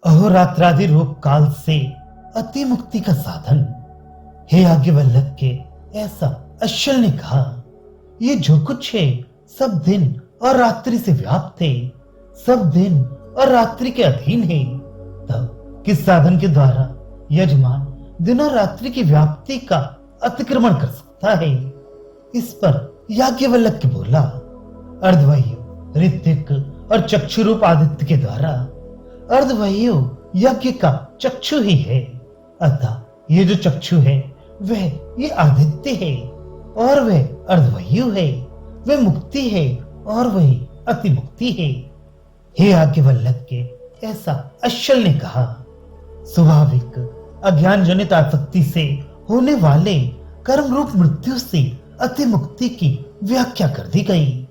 अहोरात्रादि रूप काल से अति मुक्ति का साधन। हे याज्ञवल्क्य के ऐसा अश्वल ने कहा, ये जो कुछ है सब दिन और रात्रि से व्याप्त है, सब दिन और रात्रि के अधीन है। तब किस साधन के द्वारा यजमान दिन और रात्रि की व्याप्ति का अतिक्रमण कर सकता है? इस पर याज्ञवल्क्य बोला, अर्धवायु, ऋतिक और चक्षु रूप आदित्य के द्वारा। अर्धवायु यज्ञ का चक्षु ही है, अतः ये जो चक्षु है वह ये आदित्य है और वह अर्धवायु है, वह मुक्ति है और वही अति मुक्ति है। हे याज्ञवल्क्य के ऐसा अश्वल ने कहा, स्वाभाविक अज्ञान जनित आसक्ति से होने वाले कर्म रूप मृत्यु से अति मुक्ति की व्याख्या कर दी गई।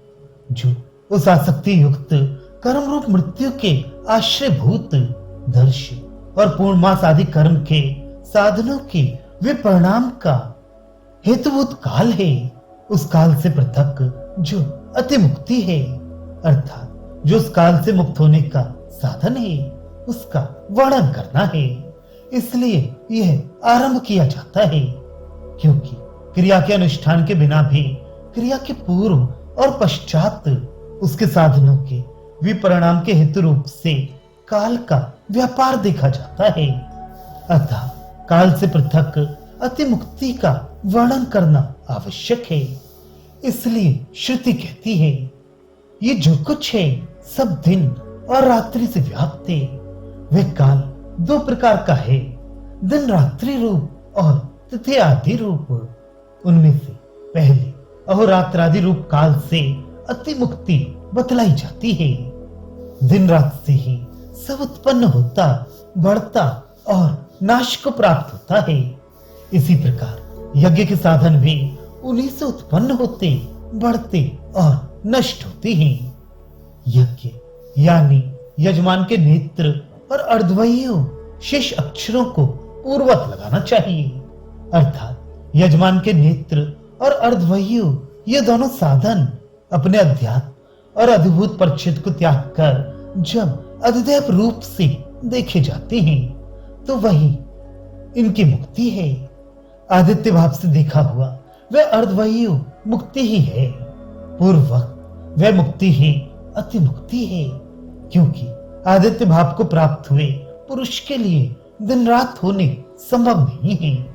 जो उस आसक्ति युक्त कर्म रूप मृत्यु के आश्रयभूत दर्श और पूर्णमास आदि कर्म के साधनों के विपरिणाम का हेतुभूत काल है, उस काल से पृथक जो अति मुक्ति है, अर्थात जो उस काल से मुक्त होने का साधन है, उसका वर्णन करना है। इसलिए यह आरंभ किया जाता है, क्योंकि क्रिया के अनुष्ठान के बिना भी क्रिया के पूर्व और पश्चात उसके साधनों के विपरिणाम के हेतु रूप से काल का व्यापार देखा जाता है। अतः काल से पृथक अति मुक्ति का वर्णन करना आवश्यक है। इसलिए श्रुति कहती है, ये जो कुछ है सब दिन और रात्रि से व्याप्त है। वह काल दो प्रकार का है, दिन रात्रि रूप और तिथि आदि रूप। उनमें से पहले अहोरात्रादि रूप काल से अति मुक्ति बतलाई जाती है। दिन रात से ही सब उत्पन्न होता, बढ़ता और नाश को प्राप्त होता है। इसी प्रकार यज्ञ के साधन भी उन्हीं से उत्पन्न होते, बढ़ते और नष्ट होते हैं। यज्ञ यानी यजमान के नेत्र और अर्धवायु शेष अक्षरों को पूर्वत लगाना चाहिए, अर्थात यजमान के नेत्र और अर्धवायु ये दोनों साधन अपने अध्यात्म और अधिभूत परिच्छेद को त्याग कर जब अधिदैव रूप से देखे जाते हैं तो वही इनकी मुक्ति है। आदित्य भाव से देखा हुआ वह अर्धवायु मुक्ति ही है, पूर्वक वह मुक्ति ही अति मुक्ति है, क्योंकि आदित्य भाव को प्राप्त हुए पुरुष के लिए दिन रात होने संभव नहीं है।